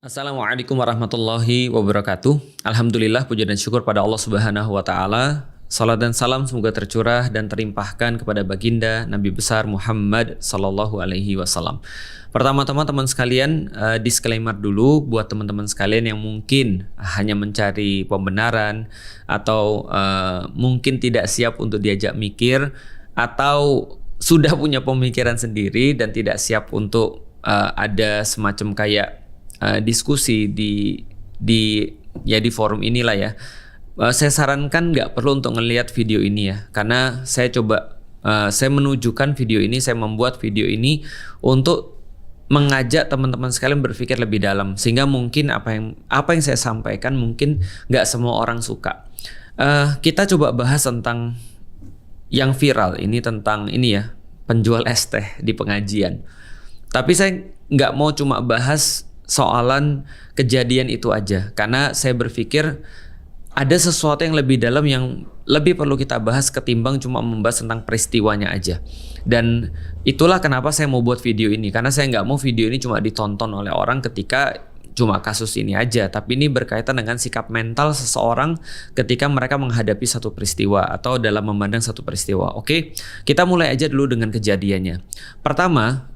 Assalamualaikum warahmatullahi wabarakatuh. Alhamdulillah, puja dan syukur pada Allah Subhanahu wa taala. Salat dan salam semoga tercurah dan terlimpahkan kepada baginda Nabi besar Muhammad sallallahu alaihi wasallam. Pertama-tama teman sekalian, disclaimer dulu buat teman-teman sekalian yang mungkin hanya mencari pembenaran atau mungkin tidak siap untuk diajak mikir atau sudah punya pemikiran sendiri dan tidak siap untuk ada semacam kayak diskusi di forum inilah ya. Saya sarankan nggak perlu untuk ngelihat video ini ya, karena saya menunjukkan video ini, saya membuat video ini untuk mengajak teman-teman sekalian berpikir lebih dalam, sehingga mungkin apa yang saya sampaikan mungkin nggak semua orang suka. Kita coba bahas tentang yang viral ini, tentang ini ya, penjual es teh di pengajian. Tapi saya nggak mau cuma bahas soalan kejadian itu aja, karena saya berpikir ada sesuatu yang lebih dalam yang lebih perlu kita bahas ketimbang cuma membahas tentang peristiwanya aja. Dan itulah kenapa saya mau buat video ini, karena saya nggak mau video ini cuma ditonton oleh orang ketika cuma kasus ini aja, tapi ini berkaitan dengan sikap mental seseorang ketika mereka menghadapi satu peristiwa atau dalam memandang satu peristiwa. Oke, kita mulai aja dulu dengan kejadiannya. Pertama,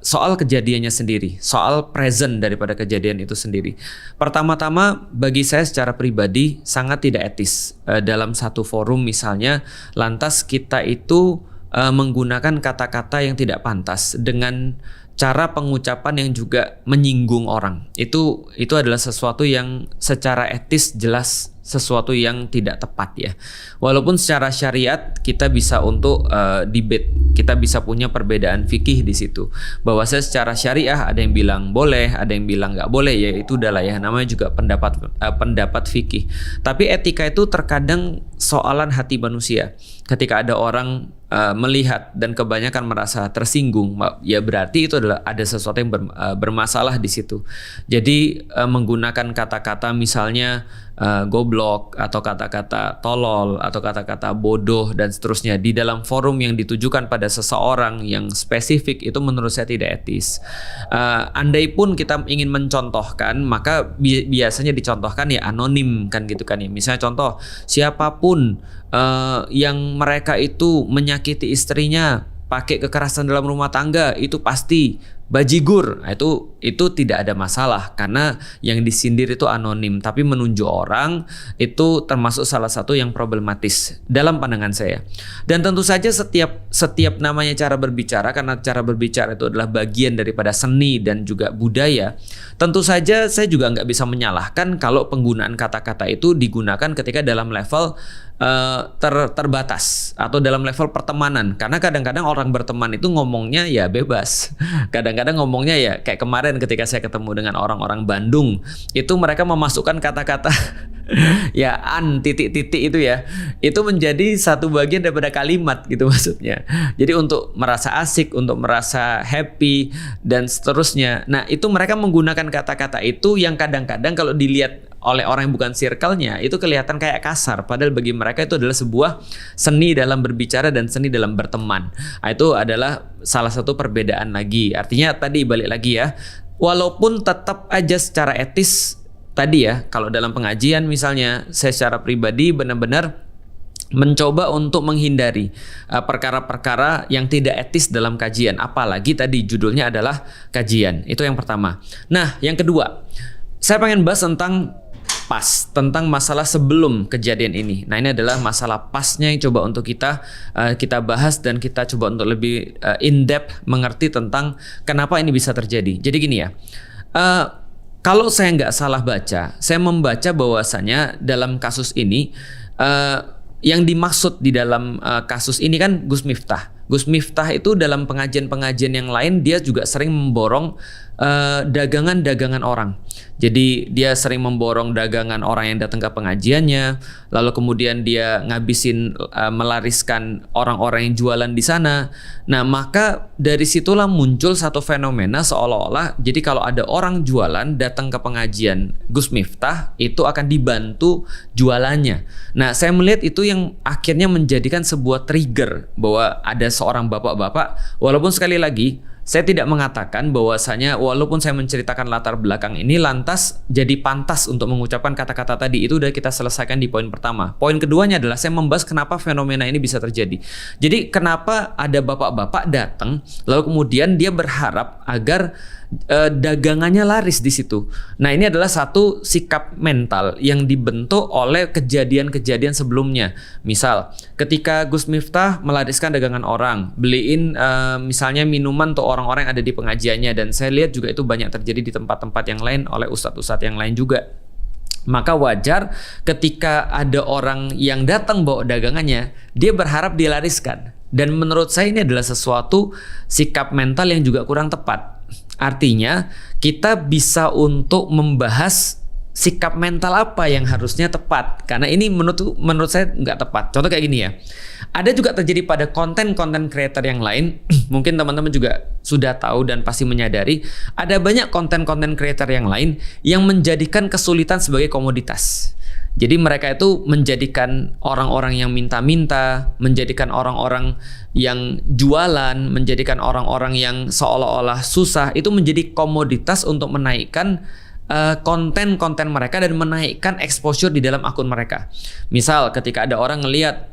soal kejadiannya sendiri, soal present daripada kejadian itu sendiri. Pertama-tama, bagi saya secara pribadi sangat tidak etis dalam satu forum misalnya, lantas kita itu menggunakan kata-kata yang tidak pantas dengan cara pengucapan yang juga menyinggung orang. Itu adalah sesuatu yang secara etis jelas sesuatu yang tidak tepat ya. Walaupun secara syariat kita bisa untuk debate, kita bisa punya perbedaan fikih di situ. Bahwa secara syariah ada yang bilang boleh, ada yang bilang nggak boleh, ya itu udahlah ya, namanya juga pendapat fikih. Tapi etika itu terkadang soalan hati manusia. Ketika ada orang melihat dan kebanyakan merasa tersinggung, ya berarti itu adalah ada sesuatu yang bermasalah di situ. Jadi menggunakan kata-kata misalnya goblok atau kata-kata tolol atau kata-kata bodoh dan seterusnya di dalam forum yang ditujukan pada seseorang yang spesifik, itu menurut saya tidak etis. Andai pun kita ingin mencontohkan, maka biasanya dicontohkan ya anonim kan gitu kan ya. Misalnya contoh, siapapun yang mereka itu menyakiti istrinya, pakai kekerasan dalam rumah tangga, itu pasti bajigur. Nah, itu tidak ada masalah karena yang disindir itu anonim, tapi menunjuk orang itu termasuk salah satu yang problematis dalam pandangan saya. Dan tentu saja setiap namanya cara berbicara, karena cara berbicara itu adalah bagian daripada seni dan juga budaya. Tentu saja saya juga nggak bisa menyalahkan kalau penggunaan kata-kata itu digunakan ketika dalam level terbatas atau dalam level pertemanan, karena kadang-kadang orang berteman itu ngomongnya ya bebas. Kadang-kadang ngomongnya ya kayak kemarin ketika saya ketemu dengan orang-orang Bandung, itu mereka memasukkan kata-kata ya titik-titik itu ya, itu menjadi satu bagian daripada kalimat gitu maksudnya. Jadi untuk merasa asik, untuk merasa happy dan seterusnya. Nah, itu mereka menggunakan kata-kata itu yang kadang-kadang kalau dilihat oleh orang yang bukan circle-nya itu kelihatan kayak kasar, padahal bagi mereka itu adalah sebuah seni dalam berbicara dan seni dalam berteman. Nah, itu adalah salah satu perbedaan lagi. Artinya tadi balik lagi ya, walaupun tetap aja secara etis tadi ya, kalau dalam pengajian misalnya, saya secara pribadi benar-benar mencoba untuk menghindari perkara-perkara yang tidak etis dalam kajian, apalagi tadi judulnya adalah kajian. Itu yang pertama. Nah, yang kedua, saya pengen bahas tentang masalah sebelum kejadian ini. Nah, ini adalah masalah pasnya yang coba untuk kita bahas dan kita coba untuk lebih in depth mengerti tentang kenapa ini bisa terjadi. Jadi gini ya, kalau saya nggak salah baca, saya membaca bahwasanya dalam kasus ini yang dimaksud di dalam kasus ini kan Gus Miftah. Gus Miftah itu dalam pengajian-pengajian yang lain dia juga sering memborong dagangan-dagangan orang. Jadi dia sering memborong dagangan orang yang datang ke pengajiannya, lalu kemudian dia ngabisin melariskan orang-orang yang jualan di sana. Nah, maka dari situlah muncul satu fenomena seolah-olah jadi kalau ada orang jualan datang ke pengajian Gus Miftah itu akan dibantu jualannya. Nah, saya melihat itu yang akhirnya menjadikan sebuah trigger bahwa ada seorang bapak-bapak, walaupun sekali lagi Saya tidak mengatakan bahwasanya walaupun saya menceritakan latar belakang ini lantas jadi pantas untuk mengucapkan kata-kata tadi. Itu udah kita selesaikan di poin pertama. Poin keduanya adalah saya membahas kenapa fenomena ini bisa terjadi. Jadi kenapa ada bapak-bapak datang lalu kemudian dia berharap agar dagangannya laris di situ. Nah, ini adalah satu sikap mental yang dibentuk oleh kejadian-kejadian sebelumnya. Misal, ketika Gus Miftah melariskan dagangan orang, beliin misalnya minuman untuk orang-orang yang ada di pengajiannya, dan saya lihat juga itu banyak terjadi di tempat-tempat yang lain oleh ustadz-ustadz yang lain juga. Maka wajar ketika ada orang yang datang bawa dagangannya, dia berharap dilariskan. Dan menurut saya ini adalah sesuatu sikap mental yang juga kurang tepat. Artinya kita bisa untuk membahas sikap mental apa yang harusnya tepat, karena ini menurut saya nggak tepat. Contoh kayak gini ya, ada juga terjadi pada konten creator yang lain. Mungkin teman-teman juga sudah tahu dan pasti menyadari ada banyak konten creator yang lain yang menjadikan kesulitan sebagai komoditas. Jadi mereka itu menjadikan orang-orang yang minta-minta, menjadikan orang-orang yang jualan, menjadikan orang-orang yang seolah-olah susah itu menjadi komoditas untuk menaikkan konten-konten mereka dan menaikkan exposure di dalam akun mereka. Misal ketika ada orang ngelihat,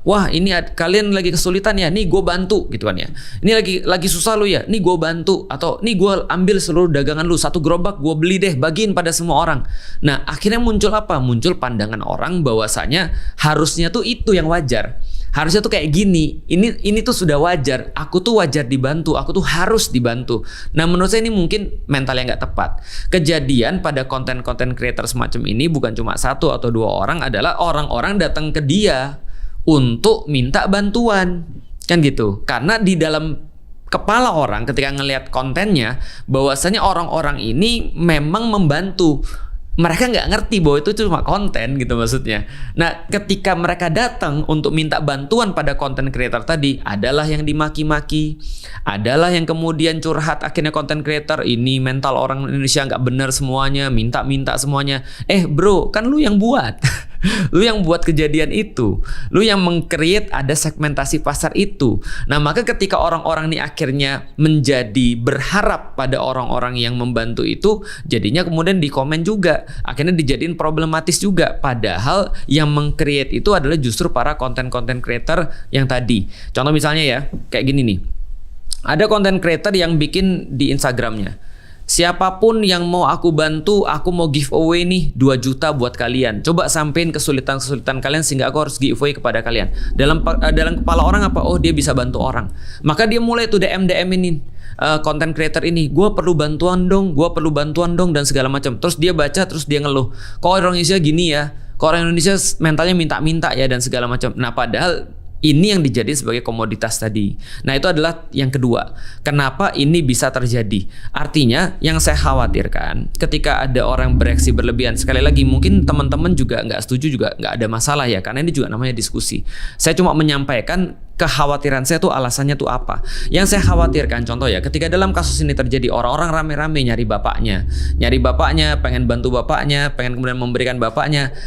wah ini kalian lagi kesulitan ya, nih gue bantu gitu kan ya. Ini lagi susah lu ya, nih gue bantu. Atau nih gue ambil seluruh dagangan lu, satu gerobak gue beli deh, bagiin pada semua orang. Nah akhirnya muncul apa? Muncul pandangan orang bahwasanya harusnya tuh itu yang wajar. Harusnya tuh kayak gini, ini tuh sudah wajar, aku tuh wajar dibantu, aku tuh harus dibantu. Nah menurut saya ini mungkin mental yang nggak tepat. Kejadian pada konten creator semacam ini bukan cuma satu atau dua orang, adalah orang-orang datang ke dia untuk minta bantuan, kan gitu. Karena di dalam kepala orang ketika ngelihat kontennya, bahwasanya orang-orang ini memang membantu. Mereka nggak ngerti bahwa itu cuma konten gitu maksudnya. Nah ketika mereka datang untuk minta bantuan pada konten creator tadi, adalah yang dimaki-maki, adalah yang kemudian curhat. Akhirnya konten creator ini mental orang Indonesia nggak benar semuanya, minta-minta semuanya. Bro, kan lu yang buat. Lu yang buat kejadian itu, lu yang meng-create ada segmentasi pasar itu. Nah maka ketika orang-orang ini akhirnya menjadi berharap pada orang-orang yang membantu itu, jadinya kemudian di komen juga, akhirnya dijadiin problematis juga. Padahal yang meng-create itu adalah justru para konten creator yang tadi. Contoh misalnya ya, kayak gini nih, ada konten creator yang bikin di Instagramnya, siapapun yang mau aku bantu, aku mau giveaway nih 2 juta buat kalian. Coba sampein kesulitan-kesulitan kalian sehingga aku harus giveaway kepada kalian. Dalam kepala orang apa? Oh dia bisa bantu orang. Maka dia mulai tuh DM-ini konten creator ini, gue perlu bantuan dong, dan segala macam. Terus dia baca, terus dia ngeluh, kok orang Indonesia gini ya, kok orang Indonesia mentalnya minta-minta ya, dan segala macam. Nah padahal ini yang dijadikan sebagai komoditas tadi. Nah itu adalah yang kedua. Kenapa ini bisa terjadi? Artinya yang saya khawatirkan ketika ada orang bereaksi berlebihan. Sekali lagi mungkin teman-teman juga nggak setuju, juga nggak ada masalah ya, karena ini juga namanya diskusi. Saya cuma menyampaikan kekhawatiran saya tuh alasannya tuh apa. Yang saya khawatirkan contoh ya, ketika dalam kasus ini terjadi orang-orang rame-rame nyari bapaknya, pengen bantu bapaknya, pengen kemudian memberikan bapaknya.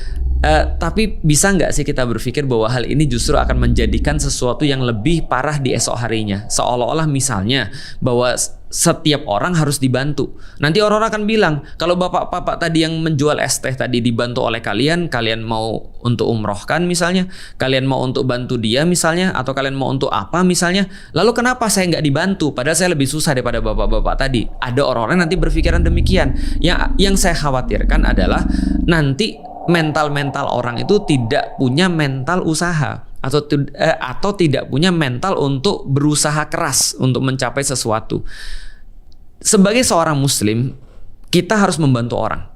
Tapi bisa nggak sih kita berpikir bahwa hal ini justru akan menjadikan sesuatu yang lebih parah di esok harinya? Seolah-olah misalnya bahwa setiap orang harus dibantu. Nanti orang-orang akan bilang, kalau bapak-bapak tadi yang menjual es teh tadi dibantu oleh kalian mau untuk umrohkan misalnya, kalian mau untuk bantu dia misalnya, atau kalian mau untuk apa misalnya, lalu kenapa saya nggak dibantu? Padahal saya lebih susah daripada bapak-bapak tadi. Ada orang-orang nanti berpikiran demikian. Yang saya khawatirkan adalah nanti mental orang itu tidak punya mental usaha atau tidak punya mental untuk berusaha keras untuk mencapai sesuatu. Sebagai seorang muslim, kita harus membantu orang.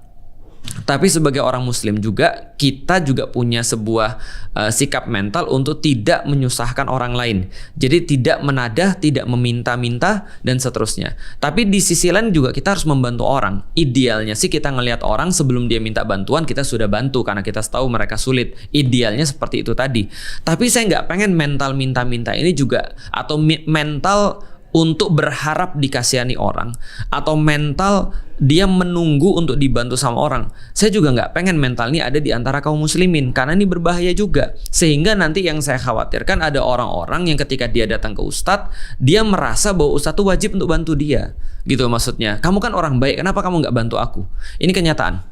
Tapi sebagai orang muslim juga, kita juga punya sebuah sikap mental untuk tidak menyusahkan orang lain. Jadi tidak menadah, tidak meminta-minta, dan seterusnya. Tapi di sisi lain juga kita harus membantu orang. Idealnya sih kita ngelihat orang sebelum dia minta bantuan, kita sudah bantu karena kita tahu mereka sulit. Idealnya seperti itu tadi. Tapi saya nggak pengen mental minta-minta ini juga, atau mental untuk berharap dikasihani orang, atau mental dia menunggu untuk dibantu sama orang. Saya juga nggak pengen mental ini ada di antara kaum muslimin, karena ini berbahaya juga. Sehingga nanti yang saya khawatirkan ada orang-orang yang ketika dia datang ke ustadz, dia merasa bahwa ustadz itu wajib untuk bantu dia. Gitu maksudnya. Kamu kan orang baik, kenapa kamu nggak bantu aku? Ini kenyataan.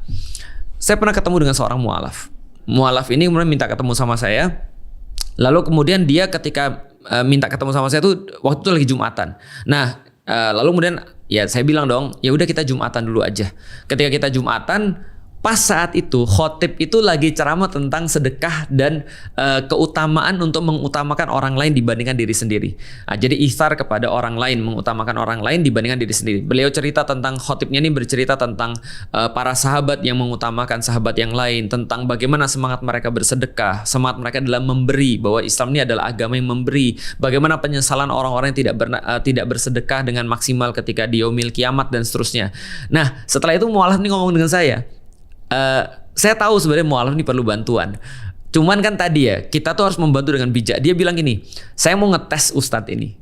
Saya pernah ketemu dengan seorang mualaf. Mualaf ini kemudian minta ketemu sama saya. Lalu kemudian dia ketika minta ketemu sama saya tuh waktu itu lagi Jumatan. Nah, lalu kemudian ya saya bilang dong, ya udah kita Jumatan dulu aja. Ketika kita Jumatan, pas saat itu khotib itu lagi ceramah tentang sedekah dan keutamaan untuk mengutamakan orang lain dibandingkan diri sendiri. Nah, jadi ihsar kepada orang lain, mengutamakan orang lain dibandingkan diri sendiri. Beliau cerita tentang, khotibnya ini bercerita tentang para sahabat yang mengutamakan sahabat yang lain, tentang bagaimana semangat mereka bersedekah, semangat mereka dalam memberi, bahwa Islam ini adalah agama yang memberi, bagaimana penyesalan orang-orang yang tidak bersedekah dengan maksimal ketika di yaumil kiamat dan seterusnya. Nah, setelah itu mualaf ini ngomong dengan saya tahu sebenarnya mualaf ini perlu bantuan. Cuman kan tadi ya, kita tuh harus membantu dengan bijak. Dia bilang gini, saya mau ngetes ustadz ini.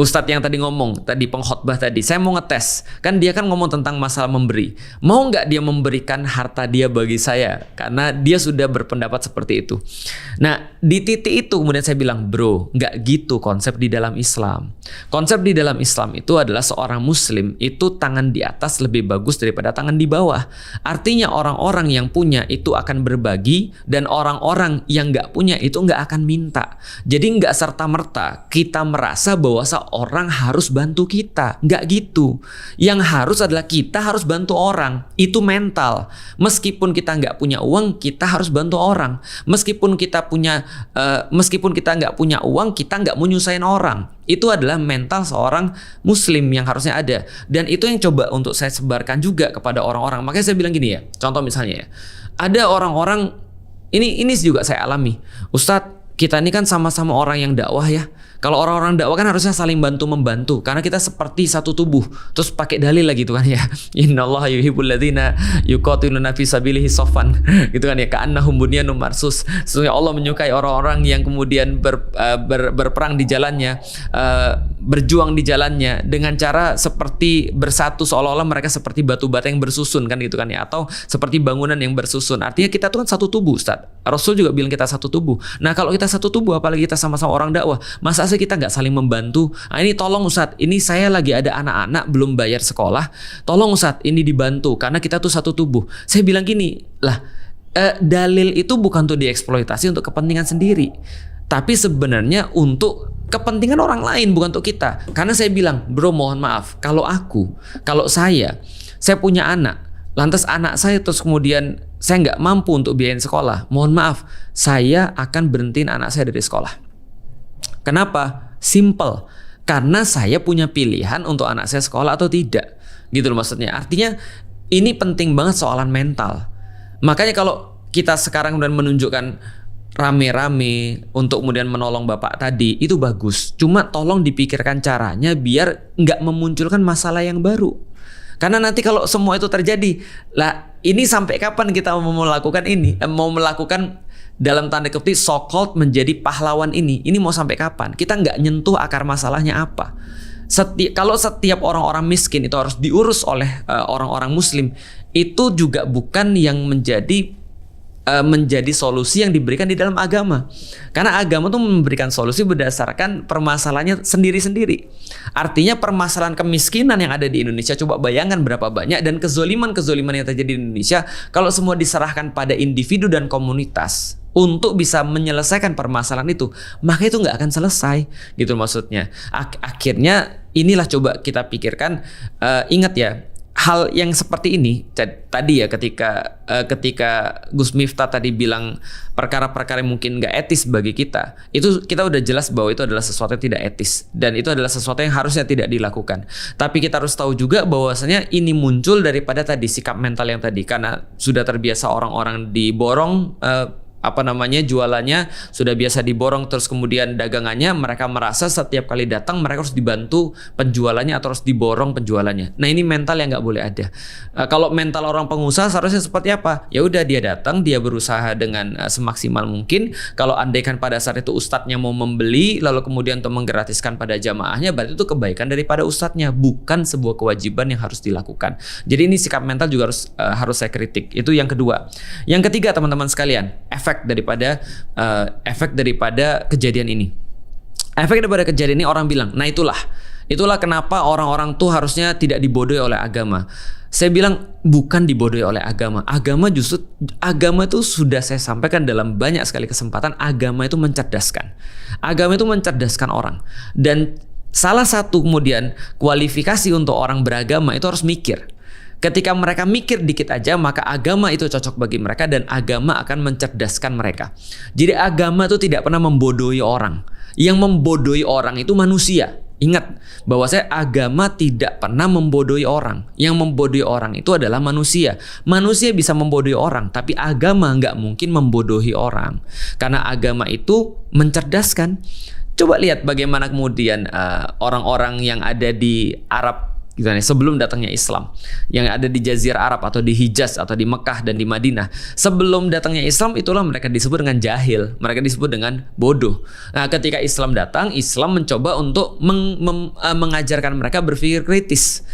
Ustadz yang tadi ngomong, tadi pengkhotbah tadi, saya mau ngetes. Kan dia kan ngomong tentang masalah memberi. Mau nggak dia memberikan harta dia bagi saya? Karena dia sudah berpendapat seperti itu. Nah, di titik itu kemudian saya bilang, bro, nggak gitu konsep di dalam Islam. Konsep di dalam Islam itu adalah seorang muslim itu tangan di atas lebih bagus daripada tangan di bawah. Artinya orang-orang yang punya itu akan berbagi, dan orang-orang yang nggak punya itu nggak akan minta. Jadi nggak serta-merta kita merasa bahwa orang harus bantu kita, nggak gitu. Yang harus adalah kita harus bantu orang. Itu mental. Meskipun kita nggak punya uang, kita harus bantu orang. Meskipun kita nggak punya uang, kita nggak mau nyusahin orang. Itu adalah mental seorang muslim yang harusnya ada. Dan itu yang coba untuk saya sebarkan juga kepada orang-orang. Makanya saya bilang gini ya. Contoh misalnya ya, ada orang-orang ini juga saya alami. Ustadz, kita ini kan sama-sama orang yang dakwah ya. Kalau orang-orang dakwah kan harusnya saling bantu-membantu, karena kita seperti satu tubuh. Terus pakai dalil lagi gitu kan ya. Innallaha yuhibbul ladzina yuqatiluna fi sabilihi shaffan. Gitu kan ya, ka'annahum bunyanun marsus. Sesungguhnya Allah menyukai orang-orang yang kemudian berperang di jalannya, berjuang di jalannya dengan cara seperti bersatu, seolah-olah mereka seperti batu bata yang bersusun kan gitu kan ya, atau seperti bangunan yang bersusun. Artinya kita tuh kan satu tubuh, Ustaz. Rasul juga bilang kita satu tubuh. Nah, kalau kita satu tubuh, apalagi kita sama-sama orang dakwah, masa sih kita nggak saling membantu? Nah, ini tolong Ustadz, ini saya lagi ada anak-anak belum bayar sekolah, tolong Ustadz ini dibantu karena kita tuh satu tubuh. Saya bilang gini, dalil itu bukan untuk dieksploitasi untuk kepentingan sendiri, tapi sebenarnya untuk kepentingan orang lain, bukan untuk kita. Karena saya bilang, bro, mohon maaf, kalau saya punya anak, lantas anak saya terus kemudian saya nggak mampu untuk biayain sekolah, mohon maaf, saya akan berhentiin anak saya dari sekolah. Kenapa? Simple. Karena saya punya pilihan untuk anak saya sekolah atau tidak. Gitu loh maksudnya. Artinya ini penting banget soalan mental. Makanya kalau kita sekarang udah menunjukkan rame-rame untuk kemudian menolong bapak tadi, itu bagus. Cuma tolong dipikirkan caranya biar nggak memunculkan masalah yang baru. Karena nanti kalau semua itu terjadi, ini sampai kapan kita mau melakukan ini? Mau melakukan dalam tanda kutip so-called menjadi pahlawan ini mau sampai kapan? Kita nggak nyentuh akar masalahnya apa. Kalau setiap orang-orang miskin itu harus diurus oleh orang-orang muslim, itu juga bukan yang menjadi solusi yang diberikan di dalam agama. Karena agama itu memberikan solusi berdasarkan permasalahannya sendiri-sendiri. Artinya permasalahan kemiskinan yang ada di Indonesia, coba bayangkan berapa banyak, dan kezoliman yang terjadi di Indonesia, kalau semua diserahkan pada individu dan komunitas untuk bisa menyelesaikan permasalahan itu, maka itu nggak akan selesai, gitu maksudnya. Akhirnya inilah coba kita pikirkan. Ingat ya, hal yang seperti ini tadi ya, ketika Gus Miftah tadi bilang perkara-perkara yang mungkin nggak etis bagi kita, itu kita udah jelas bahwa itu adalah sesuatu yang tidak etis, dan itu adalah sesuatu yang harusnya tidak dilakukan. Tapi kita harus tahu juga bahwasanya ini muncul daripada tadi sikap mental yang tadi, karena sudah terbiasa orang-orang diborong jualannya sudah biasa diborong, terus kemudian dagangannya mereka merasa setiap kali datang mereka harus dibantu penjualannya atau harus diborong penjualannya. Nah, ini mental yang nggak boleh ada. Kalau mental orang pengusaha seharusnya seperti apa? Ya udah, dia datang, dia berusaha dengan semaksimal mungkin. Kalau andaikan pada saat itu ustadznya mau membeli lalu kemudian untuk menggratiskan pada jamaahnya, berarti itu kebaikan daripada ustadznya, bukan sebuah kewajiban yang harus dilakukan. Jadi ini sikap mental juga harus saya kritik. Itu yang kedua. Yang ketiga, teman-teman sekalian, efek daripada kejadian ini. Efek daripada kejadian ini, orang bilang, nah itulah kenapa orang-orang tuh harusnya tidak dibodohi oleh agama. Saya bilang bukan dibodohi oleh agama. Agama itu sudah saya sampaikan dalam banyak sekali kesempatan, agama itu mencerdaskan. Agama itu mencerdaskan orang. Dan salah satu kemudian kualifikasi untuk orang beragama itu harus mikir. Ketika mereka mikir dikit aja, maka agama itu cocok bagi mereka dan agama akan mencerdaskan mereka. Jadi agama itu tidak pernah membodohi orang. Yang membodohi orang itu manusia. Ingat bahwa agama tidak pernah membodohi orang. Yang membodohi orang itu adalah manusia. Manusia bisa membodohi orang, tapi agama nggak mungkin membodohi orang. Karena agama itu mencerdaskan. Coba lihat bagaimana kemudian orang-orang yang ada di Arab sebelum datangnya Islam, yang ada di Jazirah Arab atau di Hijaz atau di Mekah dan di Madinah, sebelum datangnya Islam, itulah mereka disebut dengan jahil, mereka disebut dengan bodoh. Nah, ketika Islam datang, Islam mencoba untuk mengajarkan mereka berpikir kritis.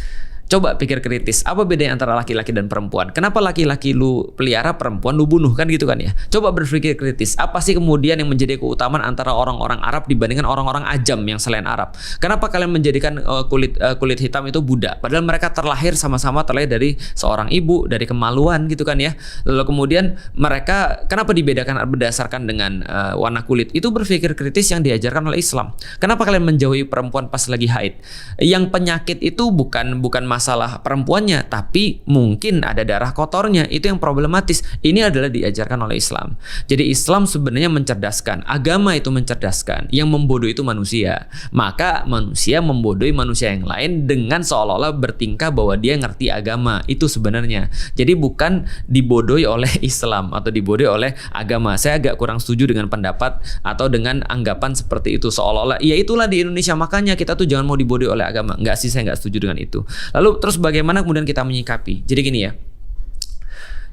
Coba pikir kritis, apa bedanya antara laki-laki dan perempuan? Kenapa laki-laki lu pelihara, perempuan lu bunuh, kan gitu kan ya? Coba berpikir kritis, apa sih kemudian yang menjadi keutamaan antara orang-orang Arab dibandingkan orang-orang Ajam yang selain Arab? Kenapa kalian menjadikan kulit hitam itu budak? Padahal mereka terlahir sama-sama terlahir dari seorang ibu, dari kemaluan gitu kan ya. Lalu kemudian mereka kenapa dibedakan berdasarkan dengan warna kulit? Itu berpikir kritis yang diajarkan oleh Islam. Kenapa kalian menjauhi perempuan pas lagi haid? Yang penyakit itu bukan masalah perempuannya, tapi mungkin ada darah kotornya, itu yang problematis. Ini adalah diajarkan oleh Islam. Jadi Islam sebenarnya mencerdaskan, agama itu mencerdaskan, yang membodohi itu manusia. Maka manusia membodohi manusia yang lain dengan seolah-olah bertingkah bahwa dia ngerti agama. Itu sebenarnya. Jadi bukan dibodohi oleh Islam atau dibodohi oleh agama. Saya agak kurang setuju dengan pendapat atau dengan anggapan seperti itu, seolah-olah ya itulah di Indonesia makanya kita tuh jangan mau dibodohi oleh agama. Enggak sih, saya enggak setuju dengan itu. Lalu terus bagaimana kemudian kita menyikapi? Jadi gini ya,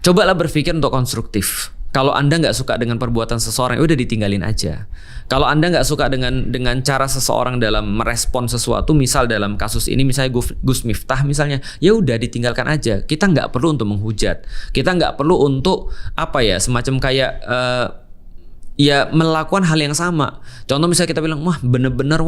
cobalah berpikir untuk konstruktif. Kalau Anda nggak suka dengan perbuatan seseorang, udah ditinggalin aja. Kalau Anda nggak suka dengan cara seseorang dalam merespon sesuatu, misal dalam kasus ini misalnya Gus Miftah misalnya, ya udah ditinggalkan aja. Kita nggak perlu untuk menghujat. Kita nggak perlu untuk semacam kayak ya melakukan hal yang sama. Contoh misalnya kita bilang, wah bener-bener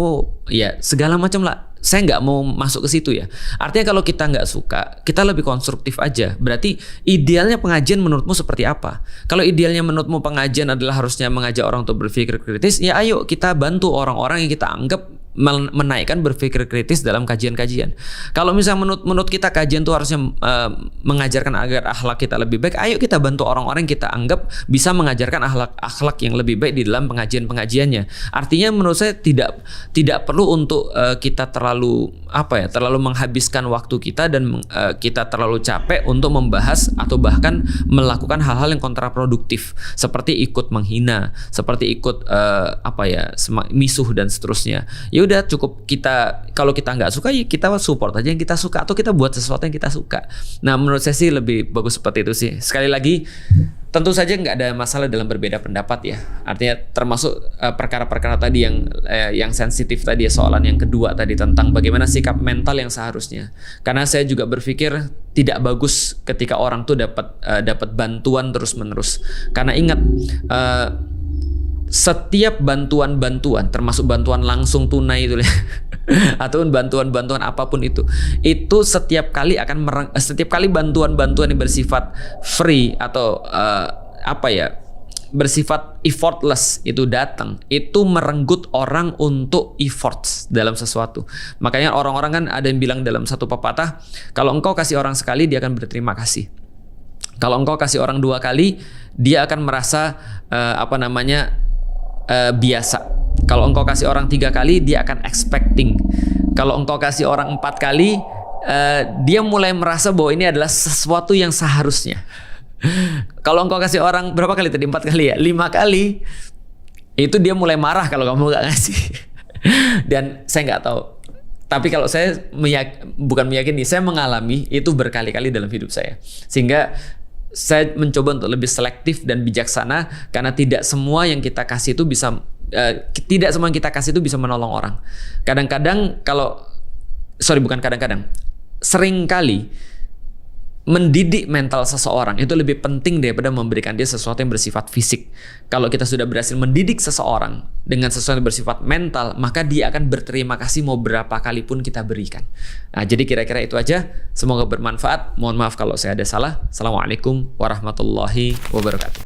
ya segala macam lah. Saya nggak mau masuk ke situ ya. Artinya kalau kita nggak suka, kita lebih konstruktif aja. Berarti idealnya pengajian menurutmu seperti apa? Kalau idealnya menurutmu pengajian adalah harusnya mengajak orang untuk berpikir kritis, ya ayo kita bantu orang-orang yang kita anggap menaikkan berpikir kritis dalam kajian-kajian. Kalau misalnya menurut kita kajian itu harusnya mengajarkan agar akhlak kita lebih baik, ayo kita bantu orang-orang yang kita anggap bisa mengajarkan akhlak yang lebih baik di dalam pengajian-pengajiannya. Artinya menurut saya tidak perlu untuk kita terlalu menghabiskan waktu kita dan kita terlalu capek untuk membahas atau bahkan melakukan hal-hal yang kontraproduktif seperti ikut menghina, seperti ikut misuh dan seterusnya. Ya udah cukup kalau kita nggak suka ya kita support aja yang kita suka atau kita buat sesuatu yang kita suka. Nah menurut saya sih lebih bagus seperti itu sih. Sekali lagi tentu saja nggak ada masalah dalam berbeda pendapat ya. Artinya termasuk perkara-perkara tadi yang sensitif tadi ya, soalan yang kedua tadi tentang bagaimana sikap mental yang seharusnya. Karena saya juga berpikir tidak bagus ketika orang tuh dapat bantuan terus-menerus. Karena ingat setiap bantuan termasuk bantuan langsung tunai itu ataupun bantuan apapun itu setiap kali bantuan yang bersifat free atau bersifat effortless itu datang, itu merenggut orang untuk efforts dalam sesuatu. Makanya orang-orang kan ada yang bilang dalam satu pepatah, kalau engkau kasih orang sekali dia akan berterima kasih. Kalau engkau kasih orang 2 kali dia akan merasa biasa. Kalau engkau kasih orang 3 kali dia akan expecting. Kalau engkau kasih orang 4 kali dia mulai merasa bahwa ini adalah sesuatu yang seharusnya. Kalau engkau kasih orang berapa kali tadi? 4 kali ya? 5 kali. Itu dia mulai marah kalau kamu nggak ngasih. Dan saya nggak tahu. Tapi kalau saya bukan meyakini, saya mengalami itu berkali-kali dalam hidup saya. Sehingga saya mencoba untuk lebih selektif dan bijaksana, karena tidak semua yang kita kasih itu bisa menolong orang. Kadang-kadang sering kali mendidik mental seseorang itu lebih penting daripada memberikan dia sesuatu yang bersifat fisik. Kalau kita sudah berhasil mendidik seseorang dengan sesuatu yang bersifat mental, maka dia akan berterima kasih mau berapa kali pun kita berikan. Nah, jadi kira-kira itu aja. Semoga bermanfaat. Mohon maaf kalau saya ada salah. Assalamualaikum warahmatullahi wabarakatuh.